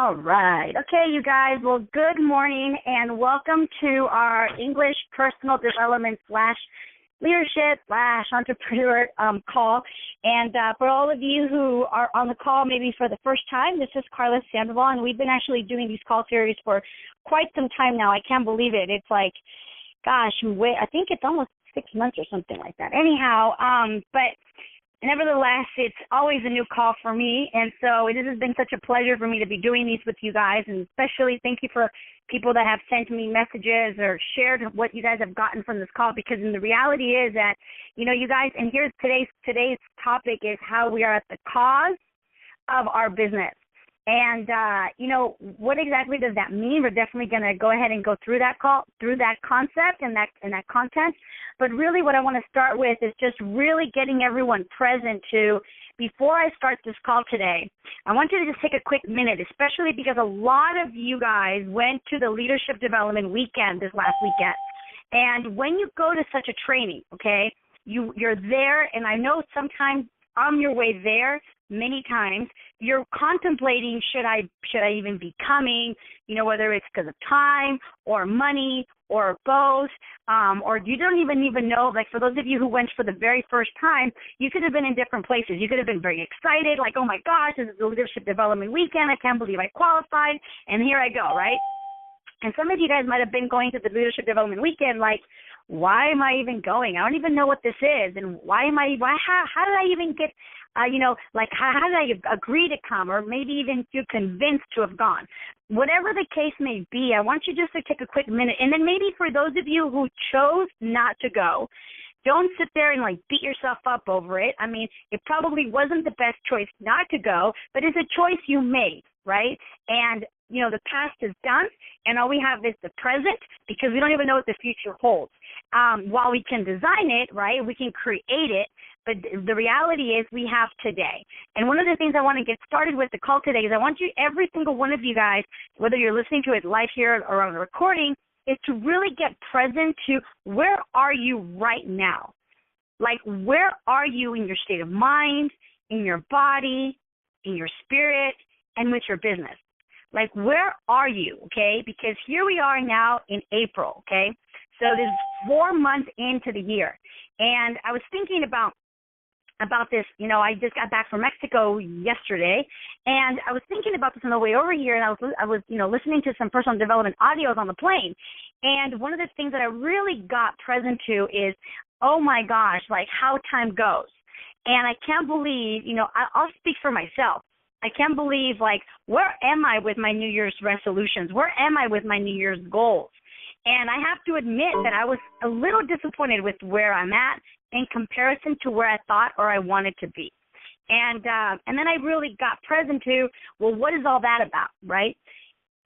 All right. Okay, you guys. Well, good morning and welcome to our English personal development slash leadership slash entrepreneur call. And for all of you who are on the call maybe for the first time, this is Karla Sandoval, and we've been actually doing these call series for quite some time now. I can't believe it. It's like, gosh, I think it's almost 6 months or something like that. Anyhow, but nevertheless, it's always a new call for me, and so it has been such a pleasure for me to be doing these with you guys, and especially thank you for people that have sent me messages or shared what you guys have gotten from this call, because the reality is that, you guys, and here's today's topic is how we are at the cause of our business. And, what exactly does that mean? We're definitely going to go ahead and go through that concept and that content. But really what I want to start with is just really getting everyone present to, before I start this call today, I want you to just take a quick minute, especially because a lot of you guys went to the Leadership Development Weekend this last weekend. And when you go to such a training, okay, you're there, and I know sometimes on your way there, many times, you're contemplating, should I even be coming, whether it's because of time or money or both, or you don't even know, like for those of you who went for the very first time, you could have been in different places. You could have been very excited, like, oh my gosh, this is the Leadership Development Weekend, I can't believe I qualified, and here I go, right? And some of you guys might have been going to the Leadership Development Weekend like, why am I even going? I don't even know what this is, and how did I even get, how did I agree to come, or maybe even feel convinced to have gone? Whatever the case may be, I want you just to take a quick minute, and then maybe for those of you who chose not to go, don't sit there and beat yourself up over it. I mean, it probably wasn't the best choice not to go, but it's a choice you made, right? And the past is done, and all we have is the present, because we don't even know what the future holds. While we can design it, right, we can create it, but the reality is we have today. And one of the things I want to get started with the call today is I want you, every single one of you guys, whether you're listening to it live here or on the recording, is to really get present to where are you right now? Like, where are you in your state of mind, in your body, in your spirit, and with your business? Like, where are you, okay? Because here we are now in April, okay? So this is 4 months into the year. And I was thinking about this, I just got back from Mexico yesterday, and I was thinking about this on the way over here, and I was listening to some personal development audios on the plane. And one of the things that I really got present to is, oh my gosh, like how time goes. And I can't believe, I'll speak for myself. I can't believe, where am I with my New Year's resolutions? Where am I with my New Year's goals? And I have to admit that I was a little disappointed with where I'm at in comparison to where I thought or I wanted to be. And then I really got present to, well, what is all that about, right?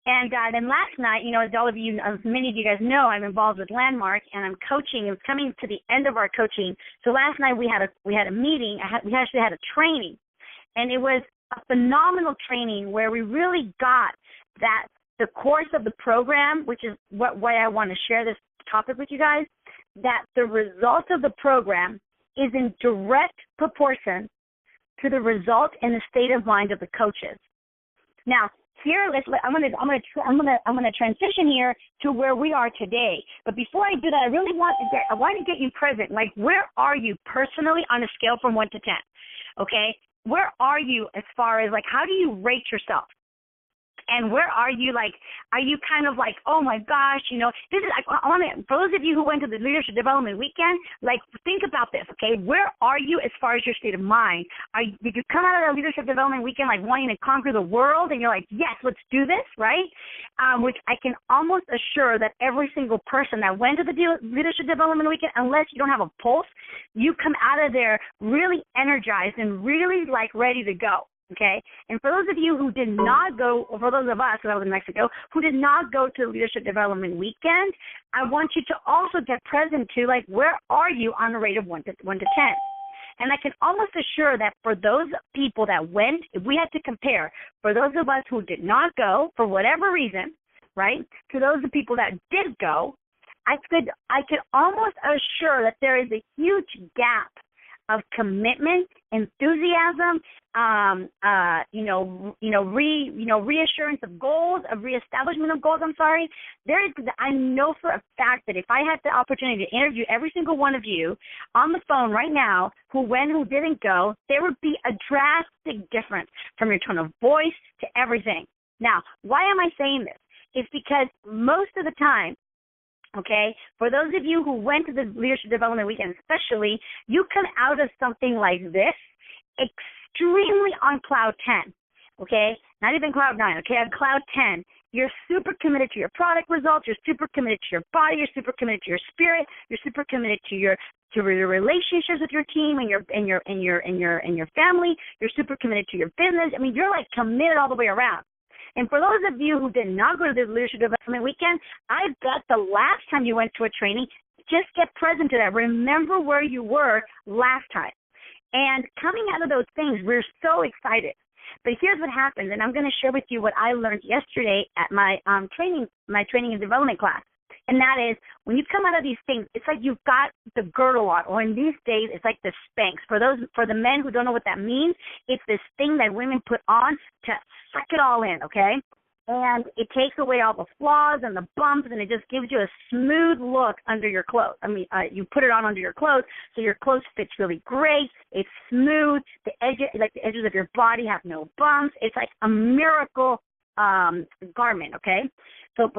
And then last night, as many of you guys know, I'm involved with Landmark, and I'm coaching. It was coming to the end of our coaching. So last night we had a meeting. We actually had a training, and it was a phenomenal training where we really got that the course of the program, which is why I want to share this topic with you guys, that the result of the program is in direct proportion to the result and the state of mind of the coaches. Now, here, I'm gonna transition here to where we are today. But before I do that, I want to get you present. Like, where are you personally on a scale from 1 to 10? Okay, where are you as far as how do you rate yourself? And where are you, are you kind of oh my gosh, this is, I want to, for those of you who went to the Leadership Development Weekend, think about this, okay? Where are you as far as your state of mind? Did you come out of the Leadership Development Weekend wanting to conquer the world, and you're yes, let's do this, right? Which I can almost assure that every single person that went to the Leadership Development Weekend, unless you don't have a pulse, you come out of there really energized and really ready to go. Okay, and for those of you who did not go, or for those of us, because I was in Mexico, who did not go to the Leadership Development Weekend, I want you to also get present to, where are you on a rate of 1 to 10? And I can almost assure that for those people that went, if we had to compare, for those of us who did not go, for whatever reason, right, to those of people that did go, I could almost assure that there is a huge gap of commitment, enthusiasm, reassurance of goals, of reestablishment of goals. I know for a fact that if I had the opportunity to interview every single one of you on the phone right now, who went, who didn't go, there would be a drastic difference from your tone of voice to everything. Now, why am I saying this? It's because most of the time, okay, for those of you who went to the Leadership Development Weekend especially, you come out of something like this extremely on cloud 10, okay? Not even cloud 9, okay? On cloud 10, you're super committed to your product results, you're super committed to your body, you're super committed to your spirit, you're super committed to your relationships with your team and your family, you're super committed to your business. I mean, you're like committed all the way around. And for those of you who did not go to the Leadership Development Weekend, I bet the last time you went to a training, just get present to that. Remember where you were last time. And coming out of those things, we're so excited. But here's what happens, and I'm going to share with you what I learned yesterday at my training and development class. And that is, when you come out of these things, it's like you've got the girdle on, or in these days, it's like the Spanx. For the men who don't know what that means, it's this thing that women put on to suck it all in, okay? And it takes away all the flaws and the bumps, and it just gives you a smooth look under your clothes. I mean, you put it on under your clothes, so your clothes fits really great. It's smooth. The edges of your body have no bumps. It's like a miracle garment, okay? So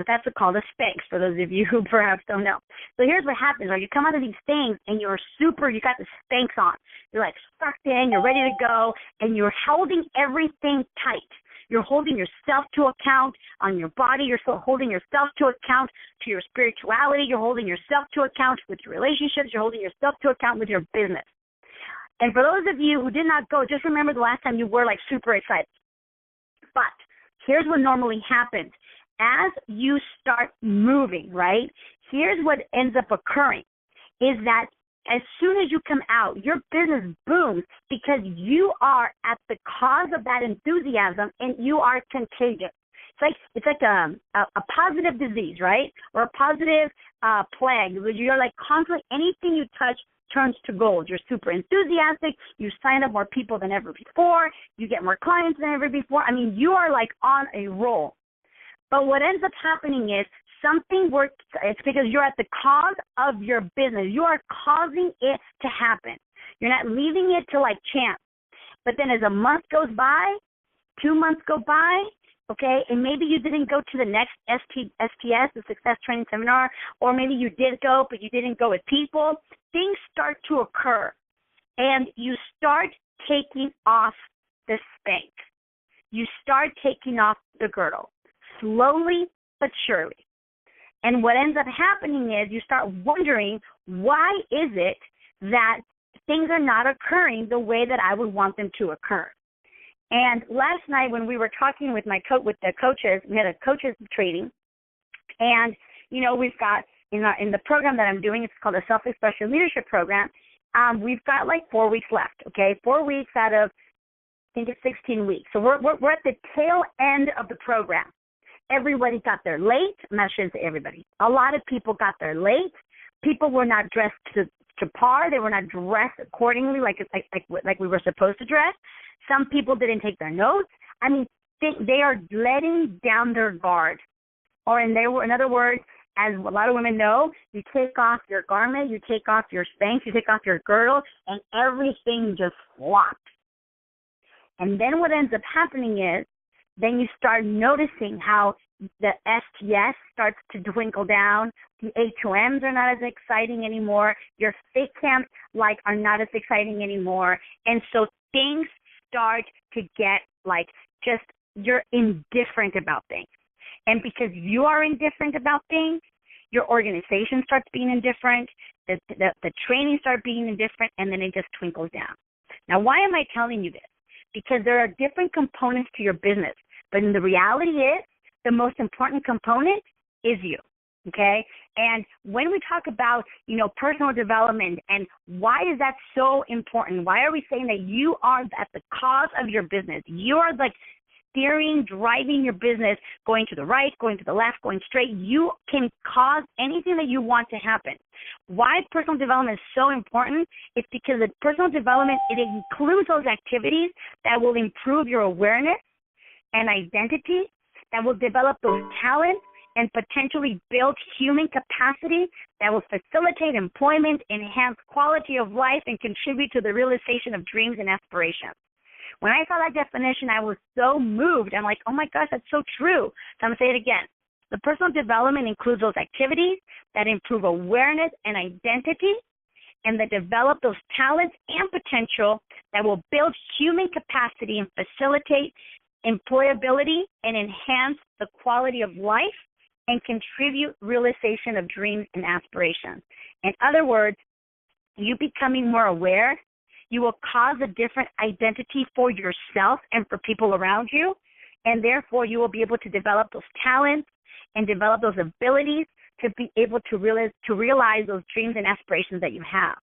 that's called a Spanx, for those of you who perhaps don't know. So here's what happens. When you come out of these things and you got the Spanx on. You're like sucked in, you're ready to go, and you're holding everything tight. You're holding yourself to account on your body. You're still holding yourself to account to your spirituality. You're holding yourself to account with your relationships. You're holding yourself to account with your business. And for those of you who did not go, just remember the last time you were like super excited. But here's what normally happens. As you start moving, right, here's what ends up occurring is that as soon as you come out, your business booms because you are at the cause of that enthusiasm and you are contagious. It's like a positive disease, right, or a positive plague. You're like constantly, anything you touch turns to gold. You're super enthusiastic. You sign up more people than ever before. You get more clients than ever before. I mean, you are like on a roll. But what ends up happening is something works. It's because you're at the cause of your business. You are causing it to happen. You're not leaving it to like chance. But then as a month goes by, 2 months go by, okay, and maybe you didn't go to the next STS, the Success Training Seminar, or maybe you did go, but you didn't go with people. Things start to occur, and you start taking off the Spanx. You start taking off the girdle, slowly but surely. And what ends up happening is you start wondering, why is it that things are not occurring the way that I would want them to occur? And last night when we were talking with with the coaches, we had a coaches training, and we've got in the program that I'm doing, it's called the Self-Expression Leadership Program. We've got like 4 weeks left. Okay, 4 weeks out of I think it's 16 weeks. So we're at the tail end of the program. Everybody got there late. I'm not sure to everybody. A lot of people got there late. People were not dressed to par. They were not dressed accordingly, like we were supposed to dress. Some people didn't take their notes. I mean, they are letting down their guard. Or in other words, as a lot of women know, you take off your garment, you take off your Spanx, you take off your girdle, and everything just flops. And then what ends up happening is, then you start noticing how the STS starts to dwindle down. The HOMs are not as exciting anymore. Your fit camps are not as exciting anymore. And so things start to get you're indifferent about things. And because you are indifferent about things, your organization starts being indifferent, the training starts being indifferent, and then it just twinkles down. Now, why am I telling you this? Because there are different components to your business. But the reality is, the most important component is you, okay? And when we talk about, personal development and why is that so important? Why are we saying that you are at the cause of your business? You are steering, driving your business, going to the right, going to the left, going straight. You can cause anything that you want to happen. Why personal development is so important? It's because the personal development, it includes those activities that will improve your awareness and identity, that will develop those talents and potentially build human capacity that will facilitate employment, enhance quality of life, and contribute to the realization of dreams and aspirations. When I saw that definition, I was so moved. I'm like, oh my gosh, that's so true. So I'm going to say it again. The personal development includes those activities that improve awareness and identity and that develop those talents and potential that will build human capacity and facilitate employability and enhance the quality of life and contribute realization of dreams and aspirations. In other words, you becoming more aware, you will cause a different identity for yourself and for people around you, and therefore you will be able to develop those talents and develop those abilities to be able to realize those dreams and aspirations that you have.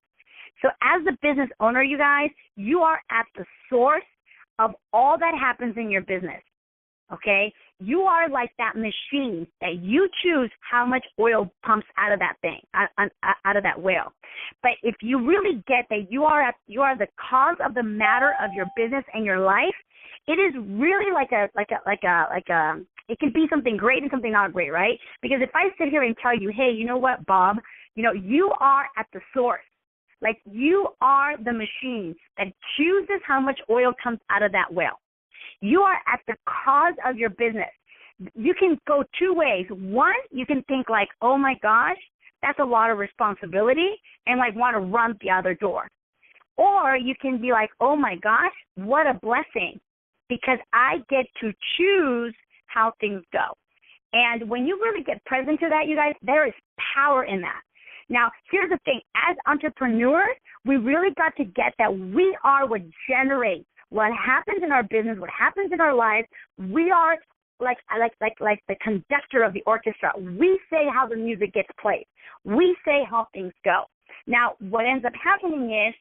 So as the business owner, you guys, you are at the source of all that happens in your business. Okay, you are like that machine that you choose how much oil pumps out of that thing, out of that whale. But if you really get that you are the cause of the matter of your business and your life, it is really like a it can be something great and something not great, right? Because if I sit here and tell you, hey, you know what, Bob, you are at the source. Like you are the machine that chooses how much oil comes out of that whale. You are at the cause of your business. You can go two ways. One, you can think like, oh my gosh, that's a lot of responsibility, and like want to run the other door. Or you can be like, oh my gosh, what a blessing, because I get to choose how things go. And when you really get present to that, you guys, there is power in that. Now, here's the thing. As entrepreneurs, we really got to get that we are what generates what happens in our business, what happens in our lives. We are like the conductor of the orchestra. We say how the music gets played. We say how things go. Now, what ends up happening is,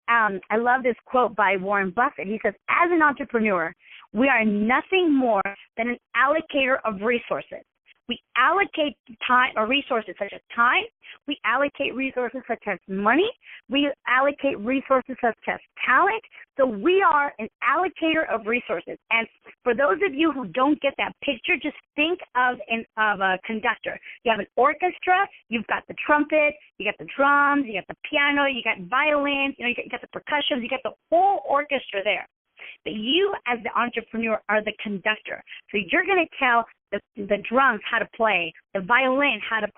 I love this quote by Warren Buffett. He says, as an entrepreneur, we are nothing more than an allocator of resources. We allocate time or resources such as time. We allocate resources such as money. We allocate resources such as talent. So we are an allocator of resources. And for those of you who don't get that picture, just think of a conductor. You have an orchestra. You've got the trumpet. You got the drums. You got the piano. You got violins. You got the percussion. You got the whole orchestra there. But you, as the entrepreneur, are the conductor. So you're going to tell the drums how to play, the violin how to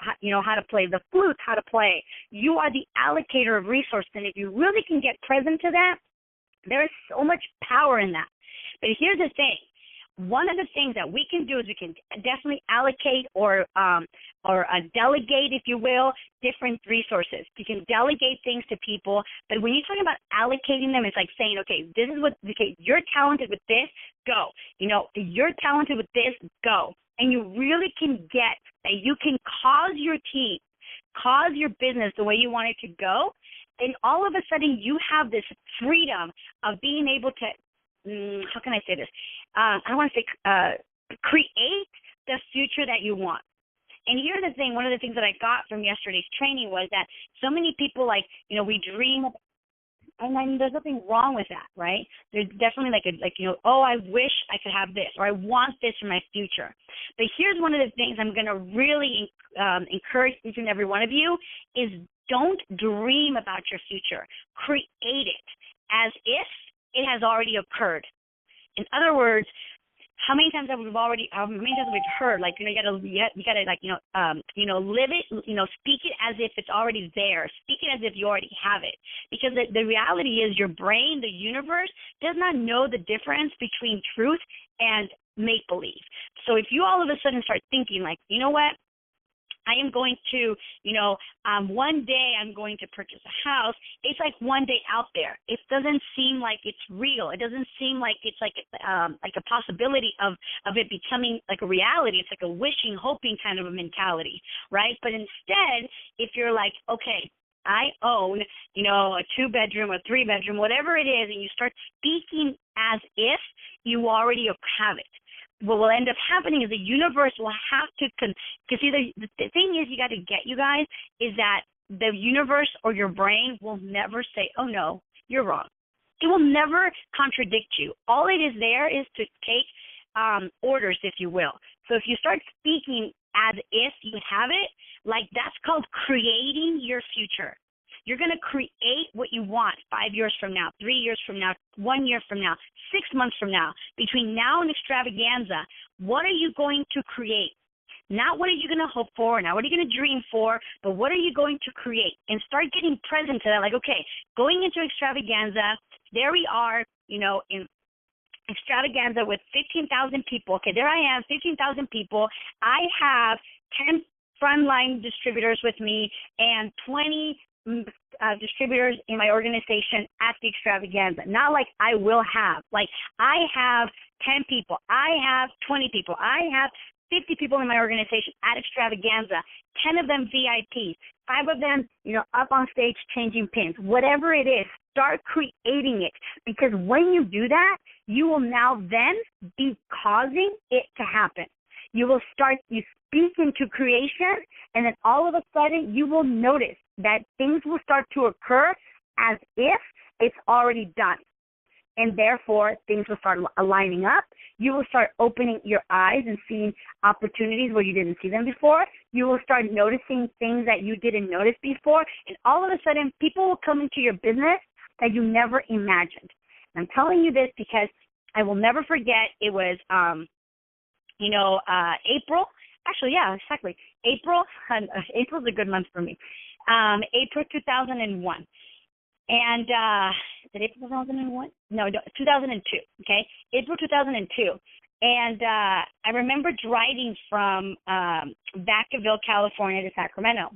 play, the flute how to play. You are the allocator of resources, and if you really can get present to that, there is so much power in that. But here's the thing. One of the things that we can do is we can definitely allocate or delegate, if you will, different resources. You can delegate things to people, but when you're talking about allocating them, it's like saying, okay, you're talented with this, go. You're talented with this, go. And you really can get that you can cause your team, cause your business the way you want it to go, and all of a sudden you have this freedom of being able to, how can I say this? I don't want to say create the future that you want. And here's the thing, one of the things that I got from yesterday's training was that so many people we dream of, and I mean, there's nothing wrong with that, right? There's definitely oh, I wish I could have this, or I want this for my future. But here's one of the things I'm going to really encourage each and every one of you is don't dream about your future. Create it as if it has already occurred. In other words, how many times have we heard, you gotta live it, speak it as if it's already there. Speak it as if you already have it. Because the reality is your brain, the universe, does not know the difference between truth and make-believe. So if you all of a sudden start thinking you know what, I am going to, one day I'm going to purchase a house. It's like one day out there. It doesn't seem like it's real. It doesn't seem like it's like a possibility of it becoming like a reality. It's like a wishing, hoping kind of a mentality, right? But instead, if you're like, okay, I own, a 2-bedroom or 3-bedroom, whatever it is, and you start speaking as if you already have it. what will end up happening is the universe will have to, because see, the thing is, you got to get, you guys, is that the universe or your brain will never say, oh, no, you're wrong. It will never contradict you. All it is there is to take orders, if you will. So if you start speaking as if you have it, like that's called creating your future. You're going to create what you want 5 years from now, 3 years from now, 1 year from now, 6 months from now. Between now and extravaganza, what are you going to create? Not what are you going to hope for, not what are you going to dream for, but what are you going to create? And start getting present to that. Like, okay, going into extravaganza, there we are, in extravaganza with 15,000 people. Okay, there I am, 15,000 people. I have 10 frontline distributors with me and 20 distributors in my organization at the extravaganza. Not like I will have. Like, I have 10 people. I have 20 people. I have 50 people in my organization at extravaganza, 10 of them VIPs, 5 of them, up on stage changing pins. Whatever it is, start creating it. Because when you do that, you will now then be causing it to happen. You speak into creation, and then all of a sudden you will notice that things will start to occur as if it's already done. And therefore, things will start aligning up. You will start opening your eyes and seeing opportunities where you didn't see them before. You will start noticing things that you didn't notice before. And all of a sudden, people will come into your business that you never imagined. And I'm telling you this because I will never forget. It was, April. Actually, yeah, exactly. April's a good month for me. April 2001. And is it April 2001? No, 2002, okay? April 2002. And I remember driving from Vacaville, California to Sacramento.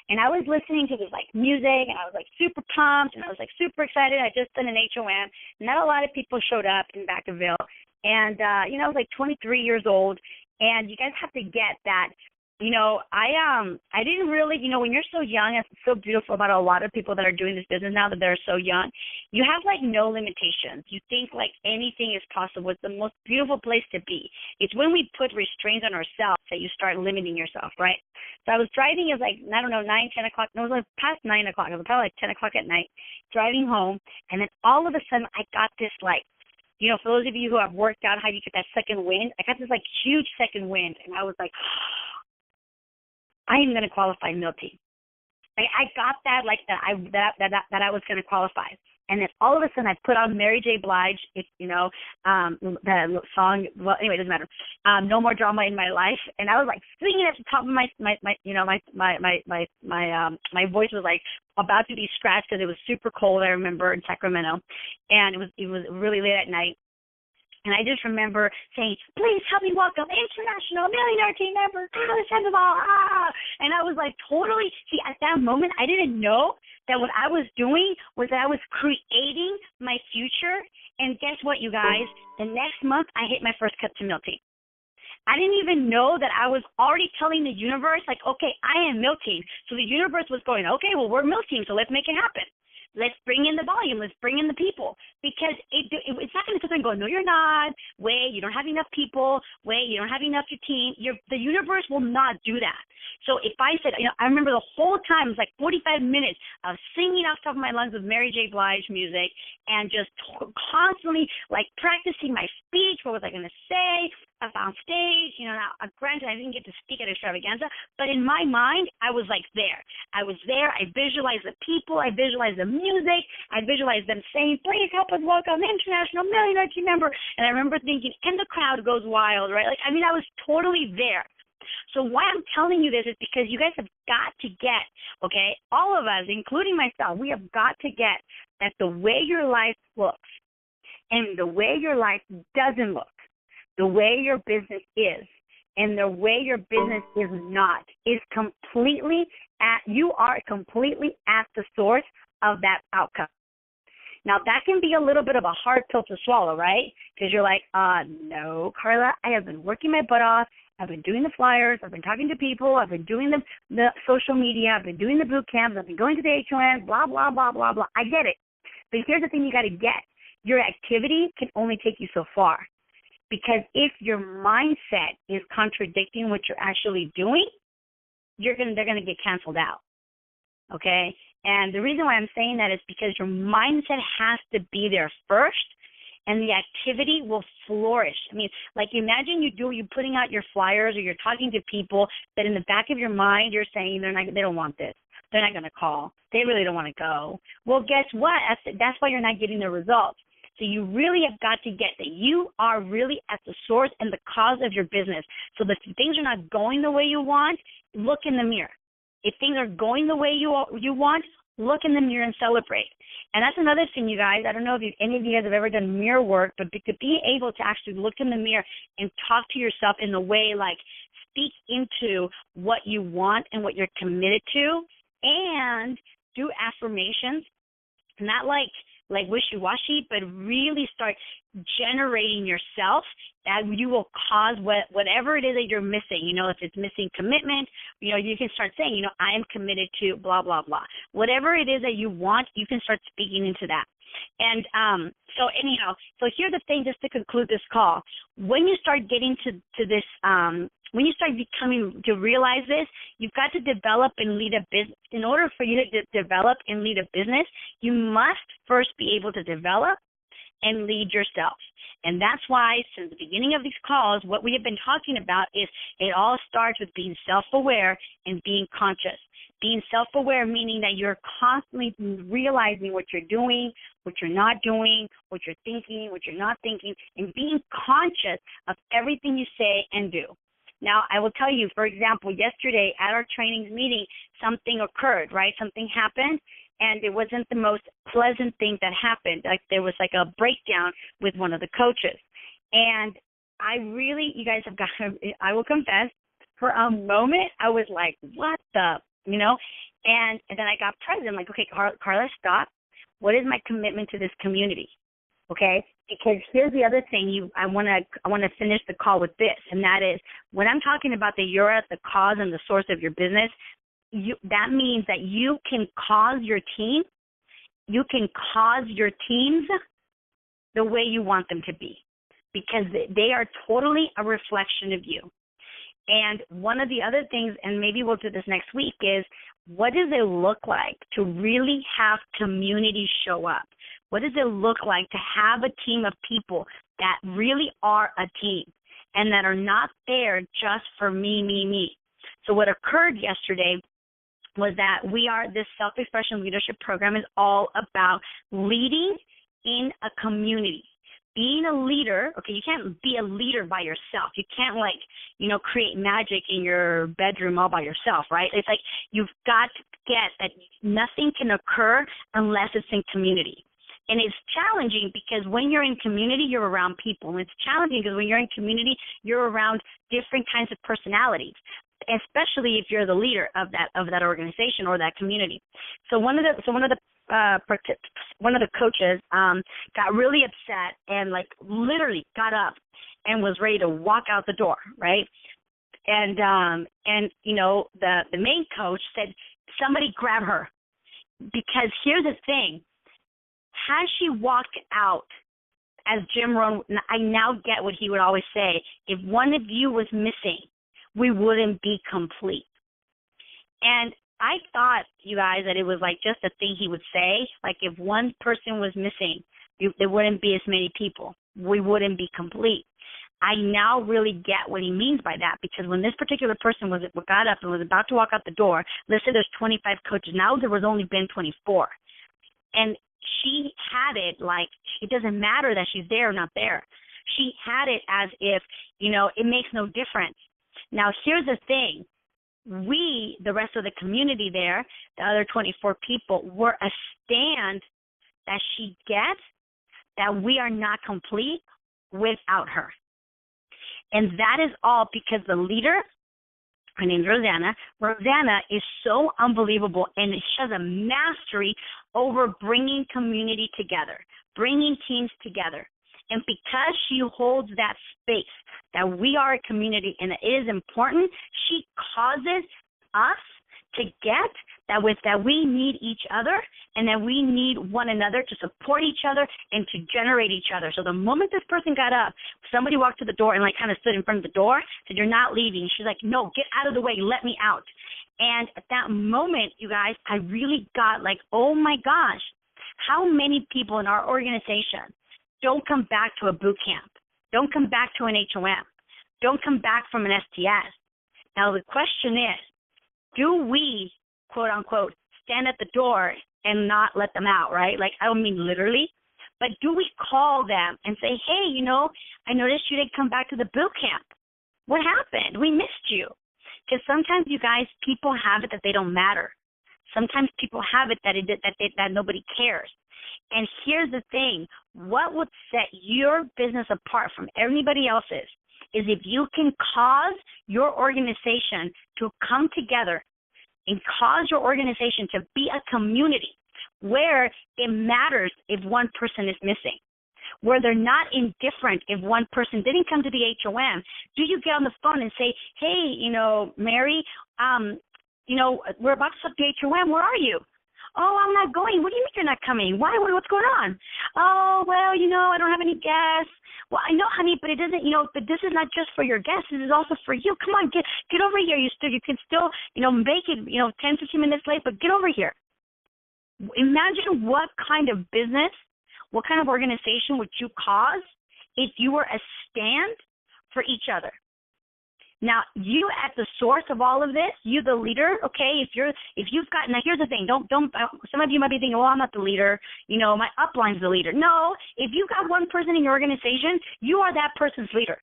And I was listening to this, music, and I was, super pumped, and I was, super excited. I just done an HOM. Not a lot of people showed up in Vacaville. And, I was, 23 years old. And you guys have to get that. I didn't really, when you're so young, it's so beautiful about a lot of people that are doing this business now that they're so young. You have no limitations. You think anything is possible. It's the most beautiful place to be. It's when we put restraints on ourselves that you start limiting yourself, right? So I was driving, it was 9, 10 o'clock. No, it was past 9 o'clock. It was probably 10 o'clock at night, driving home. And then all of a sudden I got this for those of you who have worked out how you get that second wind, I got this huge second wind. And I was like, I am going to qualify Milty. I got that that I was going to qualify. And then all of a sudden I put on Mary J. Blige, the song. Well, anyway, it doesn't matter. No More Drama in My Life, and I was singing at the top of my voice was about to be scratched because it was super cold. I remember in Sacramento, and it was really late at night. And I just remember saying, please help me welcome international millionaire team member, Karla Sandoval. And I was totally, at that moment, I didn't know that what I was doing was that I was creating my future. And guess what, you guys? The next month, I hit my first cut to Milty. I didn't even know that I was already telling the universe, okay, I am Milty. So the universe was going, okay, well, we're Milty, so let's make it happen. Let's bring in the volume. Let's bring in the people. Because it's not going to sit there and go, no, you're not. Wait, you don't have enough people. Wait, you don't have enough your team. The universe will not do that. So if I said, I remember the whole time, it was 45 minutes of singing off the top of my lungs with Mary J. Blige music and just constantly practicing my speech. What was I going to say? Up on stage, now, granted, I didn't get to speak at extravaganza, but in my mind, I was there. I was there. I visualized the people. I visualized the music. I visualized them saying, please help us welcome the international millionaire team member. And I remember thinking, and the crowd goes wild, right? I was totally there. So why I'm telling you this is because you guys have got to get, okay, all of us, including myself, we have got to get that the way your life looks and the way your life doesn't look, the way your business is and the way your business is not is you are completely at the source of that outcome. Now, that can be a little bit of a hard pill to swallow, right? Because you're no, Karla, I have been working my butt off. I've been doing the flyers. I've been talking to people. I've been doing the social media. I've been doing the boot camps. I've been going to the HOMs, blah, blah, blah, blah, blah. I get it. But here's the thing you got to get. Your activity can only take you so far. Because if your mindset is contradicting what you're actually doing, they're going to get canceled out. Okay? And the reason why I'm saying that is because your mindset has to be there first, and the activity will flourish. I mean, like imagine you putting out your flyers or you're talking to people that in the back of your mind you're saying they don't want this. They're not going to call. They really don't want to go. Well, guess what? That's why you're not getting the results. So you really have got to get that you are really at the source and the cause of your business. So that if things are not going the way you want, look in the mirror. If things are going the way you want, look in the mirror and celebrate. And that's another thing, you guys. I don't know if any of you guys have ever done mirror work, but to be able to actually look in the mirror and talk to yourself in the way, like speak into what you want and what you're committed to, and do affirmations, not like wishy-washy, but really start generating yourself that you will cause whatever it is that you're missing. You know, if it's missing commitment, you know, you can start saying, you know, I am committed to blah, blah, blah. Whatever it is that you want, you can start speaking into that. And so here's the thing, just to conclude this call. When you start getting to this, when you start becoming to realize this, you've got to develop and lead a business. In order for you to develop and lead a business, you must first be able to develop and lead yourself. And that's why, since the beginning of these calls, what we have been talking about is it all starts with being self-aware and being conscious. Being self-aware meaning that you're constantly realizing what you're doing, what you're not doing, what you're thinking, what you're not thinking, and being conscious of everything you say and do. Now, I will tell you, for example, yesterday at our trainings meeting, something occurred, right? Something happened, and it wasn't the most pleasant thing that happened. Like there was like a breakdown with one of the coaches. And I really, you guys have got to, I will confess, for a moment, I was like, what the, you know? And then I got present. I'm like, okay, Karla, stop. What is my commitment to this community? Okay? Because here's the other thing I want to finish the call with this, and that is when I'm talking about that you're at the cause and the source of your business, that means that you can cause your team, you can cause your teams the way you want them to be, because they are totally a reflection of you. And one of the other things, and maybe we'll do this next week, is what does it look like to really have community show up? What does it look like to have a team of people that really are a team and that are not there just for me? So what occurred yesterday was that this self-expression leadership program is all about leading in a community. Being a leader, okay, you can't be a leader by yourself. You can't, create magic in your bedroom all by yourself, right? It's like you've got to get that nothing can occur unless it's in community. And it's challenging because when you're in community, you're around people. And it's challenging because when you're in community, you're around different kinds of personalities, especially if you're the leader of that organization or that community. So one of the coaches got really upset and literally got up and was ready to walk out the door, right? And the main coach said, somebody grab her, because here's the thing. Had she walked out, as Jim Rohn, I now get what he would always say, if one of you was missing, we wouldn't be complete. And I thought, you guys, that it was just a thing he would say. If one person was missing, there wouldn't be as many people. We wouldn't be complete. I now really get what he means by that, because when this particular person got up and was about to walk out the door, let's say there's 25 coaches. Now there was only been 24. And she had it it doesn't matter that she's there or not there. She had it as if, it makes no difference. Now, here's the thing. We, the rest of the community there, the other 24 people, were a stand that she gets that we are not complete without her. And that is all because the leader, her name's Rosanna. Rosanna is so unbelievable, and she has a mastery over bringing community together, bringing teams together. And because she holds that space, that we are a community and it is important, she causes us to get that we need each other and that we need one another to support each other and to generate each other. So the moment this person got up, somebody walked to the door and like kind of stood in front of the door, said, "You're not leaving." She's like, "No, get out of the way. Let me out." And at that moment, you guys, I really got like, oh my gosh, how many people in our organization don't come back to a boot camp, don't come back to an HOM, don't come back from an STS. Now the question is, do we, quote unquote, stand at the door and not let them out, right? Like, I don't mean literally, but do we call them and say, "Hey, you know, I noticed you didn't come back to the boot camp. What happened? We missed you." Because sometimes, you guys, people have it that they don't matter. Sometimes people have it that nobody cares. And here's the thing. What would set your business apart from everybody else's is if you can cause your organization to come together and cause your organization to be a community where it matters if one person is missing, where they're not indifferent if one person didn't come to the HOM. Do you get on the phone and say, "Hey, you know, Mary, we're about to start the HOM. Where are you?" "Oh, I'm not going." "What do you mean you're not coming? Why? What's going on?" "Oh, well, you know, I don't have any guests." "Well, I know, honey, but it doesn't, but this is not just for your guests. This is also for you. Come on, get over here. You can still, make it, 10, 15 minutes late, but get over here." Imagine what kind of business, what kind of organization would you cause if you were a stand for each other? Now, you at the source of all of this, you the leader, okay, now here's the thing, don't, some of you might be thinking, "Well, I'm not the leader, my upline's the leader." No, if you've got one person in your organization, you are that person's leader.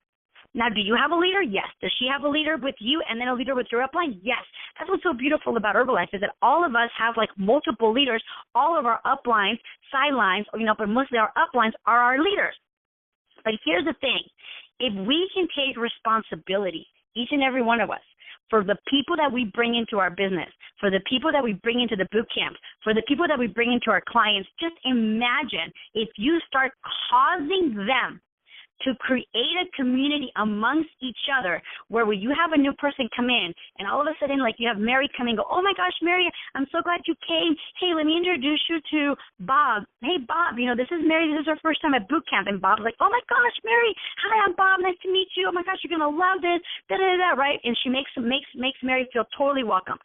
Now, do you have a leader? Yes. Does she have a leader with you and then a leader with your upline? Yes. That's what's so beautiful about Herbalife is that all of us have like multiple leaders. All of our uplines, sidelines, but mostly our uplines are our leaders. But here's the thing. If we can take responsibility, each and every one of us, for the people that we bring into our business, for the people that we bring into the boot camps, for the people that we bring into our clients, just imagine if you start causing them to create a community amongst each other where when you have a new person come in and all of a sudden, like, you have Mary come in and go, "Oh my gosh, Mary, I'm so glad you came. Hey, let me introduce you to Bob. Hey, Bob, this is Mary. This is her first time at boot camp." And Bob's like, "Oh my gosh, Mary. Hi, I'm Bob. Nice to meet you. Oh my gosh, you're going to love this. Da-da-da-da," right? And she makes Mary feel totally welcome.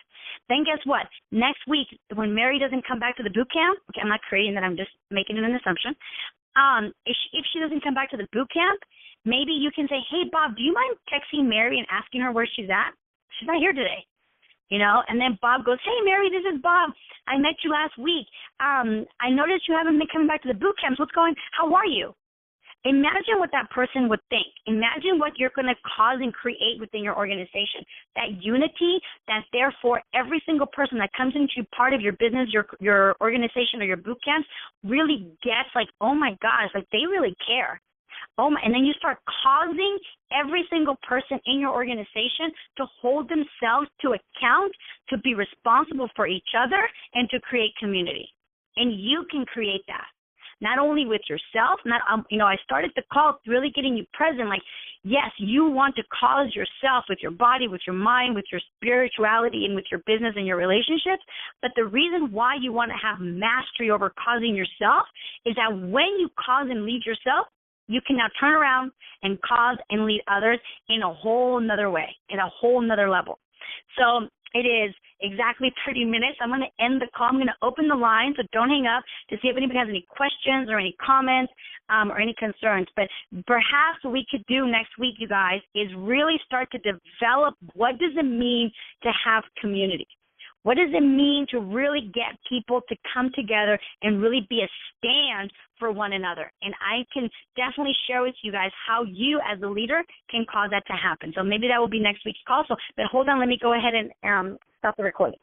Then guess what? Next week, when Mary doesn't come back to the boot camp, okay, I'm not creating that. I'm just making it an assumption. If she doesn't come back to the boot camp, maybe you can say, "Hey, Bob, do you mind texting Mary and asking her where she's at? She's not here today." And then Bob goes, "Hey, Mary, this is Bob. I met you last week. I noticed you haven't been coming back to the boot camps. How are you?" Imagine what that person would think. Imagine what you're going to cause and create within your organization. That unity, that therefore every single person that comes into part of your business, your organization or your boot camps really gets like, "Oh my gosh, like they really care." And then you start causing every single person in your organization to hold themselves to account, to be responsible for each other, and to create community. And you can create that. Not only with yourself, I started the call really getting you present. Like, yes, you want to cause yourself with your body, with your mind, with your spirituality, and with your business and your relationships. But the reason why you want to have mastery over causing yourself is that when you cause and lead yourself, you can now turn around and cause and lead others in a whole nother way, in a whole nother level. So it is exactly 30 minutes. I'm going to end the call. I'm going to open the line, so don't hang up, to see if anybody has any questions or any comments or any concerns. But perhaps what we could do next week, you guys, is really start to develop what does it mean to have community. What does it mean to really get people to come together and really be a stand for one another? And I can definitely share with you guys how you as a leader can cause that to happen. So maybe that will be next week's call. But hold on, let me go ahead and stop the recording.